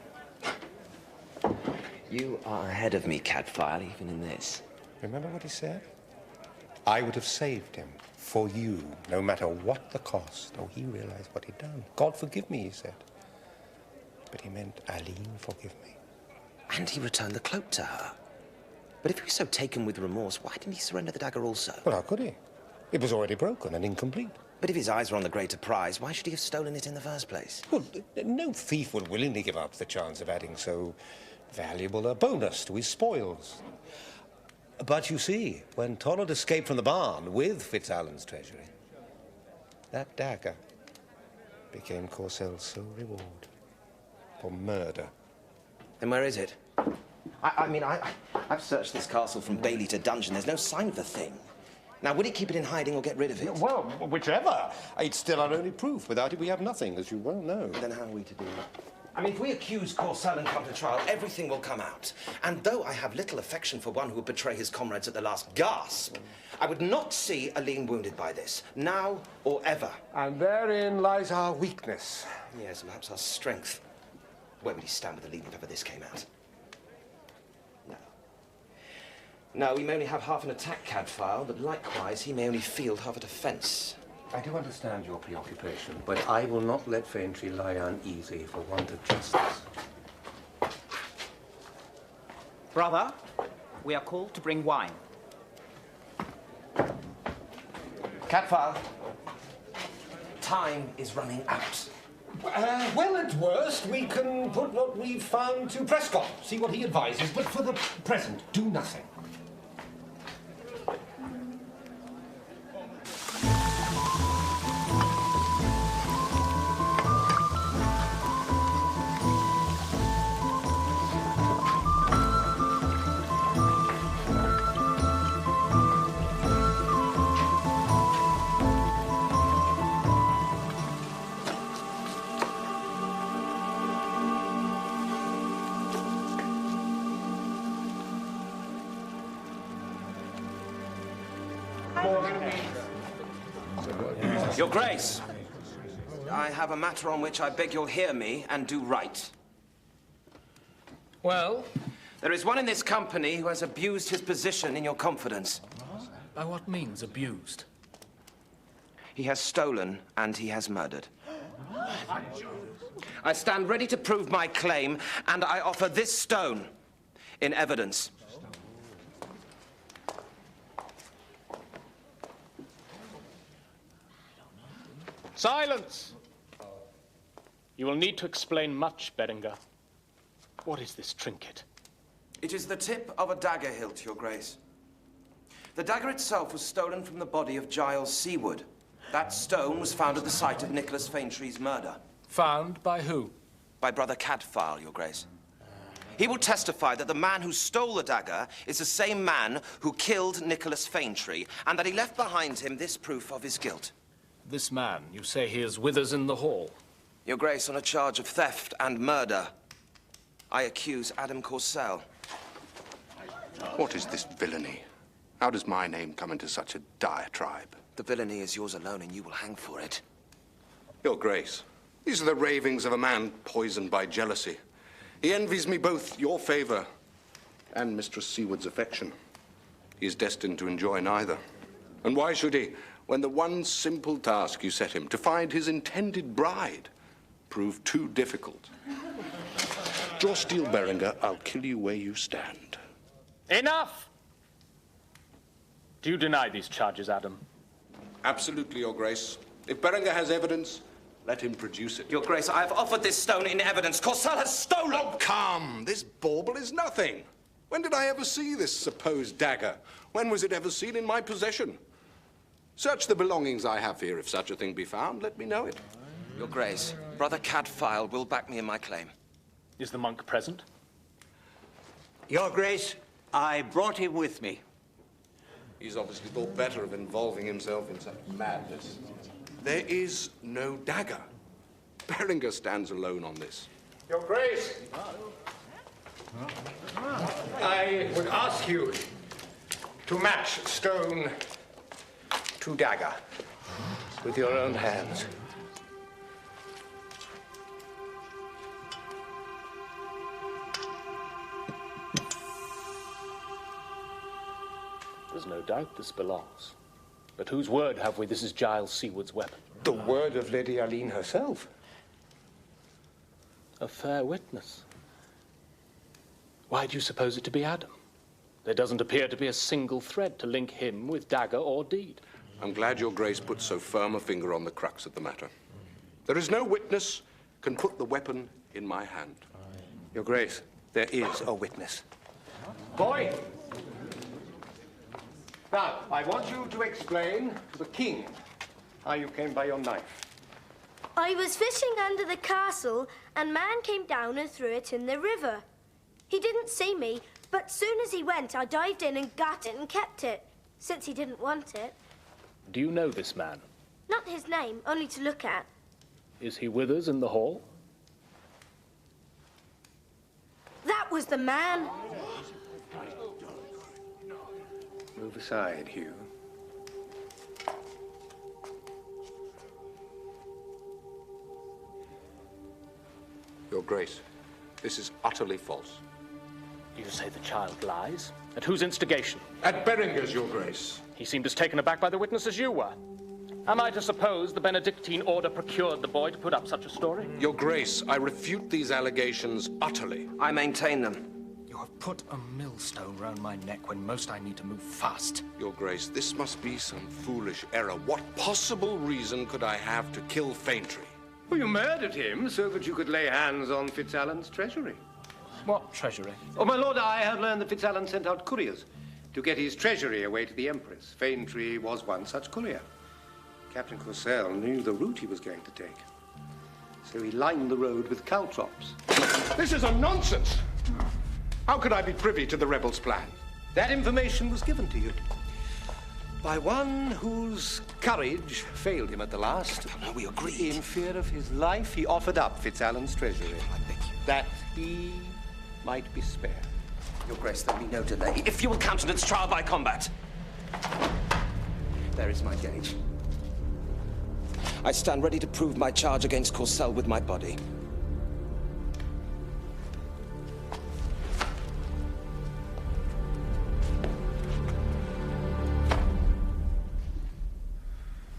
You are ahead of me, Cadfael, even in this. Remember what he said? I would have saved him for you, no matter what the cost. Oh, he realized what he'd done. God forgive me, he said. But he meant, Aline, forgive me. And he returned the cloak to her. But if he was so taken with remorse, why didn't he surrender the dagger also? Well, how could he? It was already broken and incomplete. But if his eyes were on the greater prize, why should he have stolen it in the first place? Well, no thief would willingly give up the chance of adding so valuable a bonus to his spoils. But you see, when Tonald escaped from the barn with Fitzalan's treasury, that dagger became Corsel's sole reward for murder. Then where is it? I've searched this castle from bailey to dungeon. There's no sign of the thing. Now, would he keep it in hiding or get rid of it? Well, whichever. It's still our only proof. Without it, we have nothing, as you well know. Then how are we to do it? I mean, if we accuse Corsel and come to trial, everything will come out. And though I have little affection for one who would betray his comrades at the last gasp, I would not see Aline wounded by this, now or ever. And therein lies our weakness. Yes, perhaps our strength. Where would he stand with Aline if ever this came out? No, we may only have half an attack, Cadfael, but likewise, he may only field half a defence. I do understand your preoccupation, but I will not let Faintree lie uneasy for want of justice. Brother, we are called to bring wine. Cadfael, time is running out. Well, at worst, we can put what we've found to Prescott, see what he advises, but for the present, do nothing. Your Grace, I have a matter on which I beg you'll hear me and do right. Well? There is one in this company who has abused his position in your confidence. By what means abused? He has stolen and he has murdered. I stand ready to prove my claim, and I offer this stone in evidence. Silence! You will need to explain much, Berenger. What is this trinket? It is the tip of a dagger hilt, Your Grace. The dagger itself was stolen from the body of Giles Seawood. That stone was found at the site of Nicholas Faintree's murder. Found by who? By Brother Cadfael, Your Grace. He will testify that the man who stole the dagger is the same man who killed Nicholas Faintree, and that he left behind him this proof of his guilt. This man, you say he is with us in the hall? Your Grace, on a charge of theft and murder, I accuse Adam Corsell. What is this villainy? How does my name come into such a diatribe? The villainy is yours alone, and you will hang for it. Your Grace, these are the ravings of a man poisoned by jealousy. He envies me both your favor and Mistress Seawood's affection. He is destined to enjoy neither. And why should he, when the one simple task you set him, to find his intended bride, proved too difficult? Draw steel, Berenger. I'll kill you where you stand. Enough! Do you deny these charges, Adam? Absolutely, Your Grace. If Berenger has evidence, let him produce it. Your Grace, I have offered this stone in evidence. Corsell has stolen! Oh, come! This bauble is nothing. When did I ever see this supposed dagger? When was it ever seen in my possession? Search the belongings I have here. If such a thing be found, let me know it. Your Grace, Brother Cadfael will back me in my claim. Is the monk present? Your Grace, I brought him with me. He's obviously thought better of involving himself in such madness. There is no dagger. Berenger stands alone on this. Your Grace, I would ask you to match stone to dagger with your own hands. There's no doubt this belongs. But whose word have we this is Giles Seawood's weapon? The word of Lady Aline herself. A fair witness. Why do you suppose it to be Adam? There doesn't appear to be a single thread to link him with dagger or deed. I'm glad your grace put so firm a finger on the crux of the matter. There is no witness can put the weapon in my hand. Your grace, there is a witness. Boy! Now, I want you to explain to the king how you came by your knife. I was fishing under the castle, and man came down and threw it in the river. He didn't see me, but soon as he went, I dived in and got it and kept it, since he didn't want it. Do you know this man? Not his name, only to look at. Is he with us in the hall? That was the man. Move aside, Hugh. Your grace, this is utterly false. You say the child lies? At whose instigation? At Berenger's, your grace. He seemed as taken aback by the witness as you were. Am I to suppose the Benedictine order procured the boy to put up such a story? Your grace, I refute these allegations utterly. I maintain them. You have put a millstone round my neck when most I need to move fast. Your grace, this must be some foolish error. What possible reason could I have to kill Faintree? Well, you murdered him so that you could lay hands on Fitzalan's treasury. What treasury? Oh, my lord, I have learned that Fitzalan sent out couriers to get his treasury away to the Empress. Faintree was one such courier. Captain Courcelle knew the route he was going to take, so he lined the road with caltrops. This is a nonsense! How could I be privy to the rebels' plan? That information was given to you by one whose courage failed him at the last. No, we agreed. In fear of his life, he offered up Fitzalan's treasury, that he might be spared. Your Grace, there'll be no delay. If you will countenance trial by combat. There is my gage. I stand ready to prove my charge against Courcelle with my body.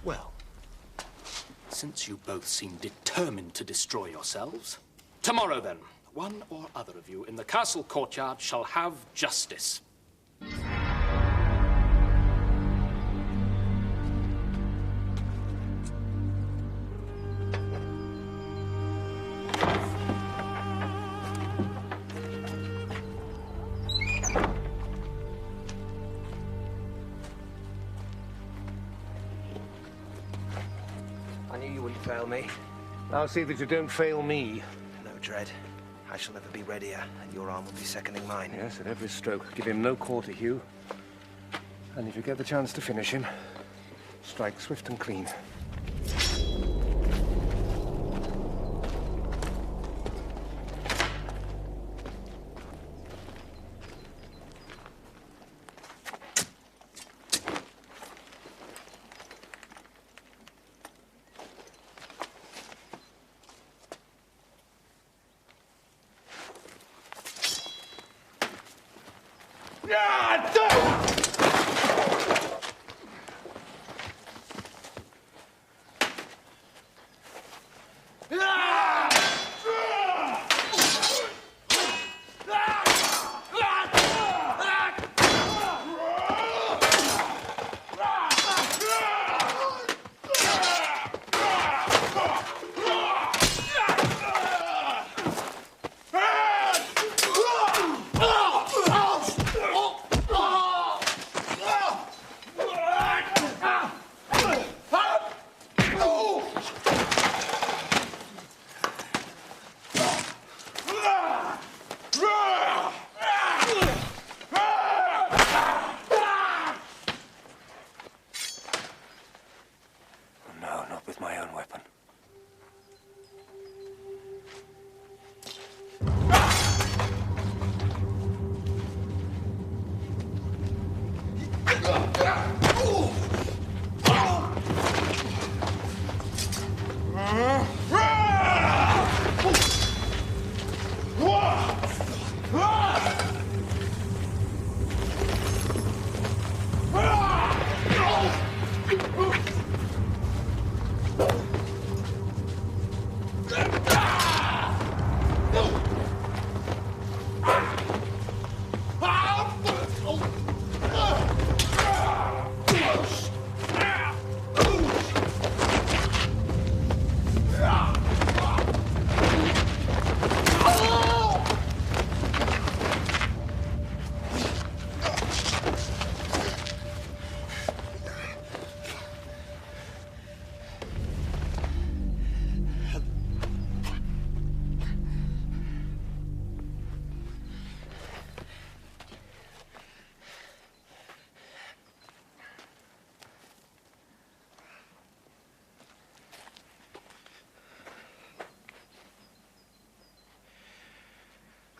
Well, since you both seem determined to destroy yourselves, tomorrow then, one or other of you in the castle courtyard shall have justice. I knew you wouldn't fail me. I'll see that you don't fail me. No dread. I shall never be readier, and your arm will be seconding mine. Yes, at every stroke. Give him no quarter, Hugh. And if you get the chance to finish him, strike swift and clean.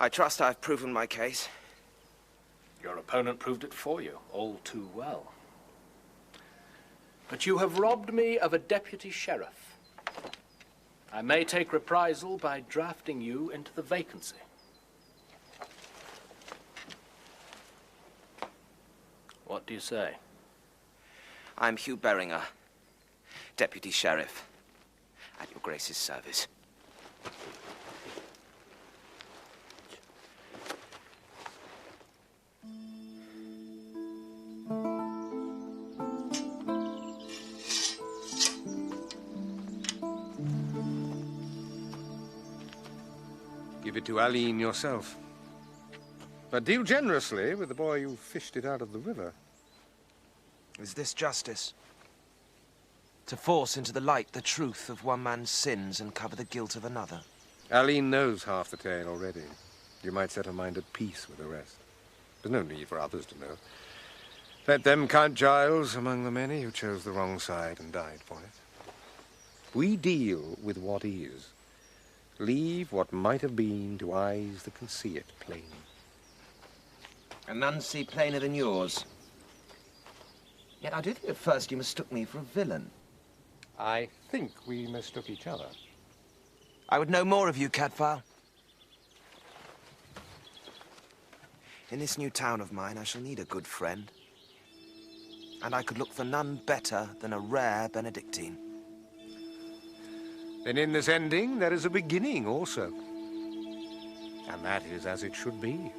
I trust I've proven my case. Your opponent proved it for you, all too well. But you have robbed me of a deputy sheriff. I may take reprisal by drafting you into the vacancy. What do you say? I'm Hugh Beringer, Deputy Sheriff, at your Grace's service. Give it to Aline yourself. But deal generously with the boy who fished it out of the river. Is this justice? To force into the light the truth of one man's sins and cover the guilt of another? Aline knows half the tale already. You might set her mind at peace with the rest. There's no need for others to know. Let them count Giles among the many who chose the wrong side and died for it. We deal with what is. Leave what might have been to eyes that can see it plain. And none see plainer than yours. Yet I do think at first you mistook me for a villain. I think we mistook each other. I would know more of you, Cadfael. In this new town of mine, I shall need a good friend. And I could look for none better than a rare Benedictine. Then in this ending, there is a beginning also. And that is as it should be.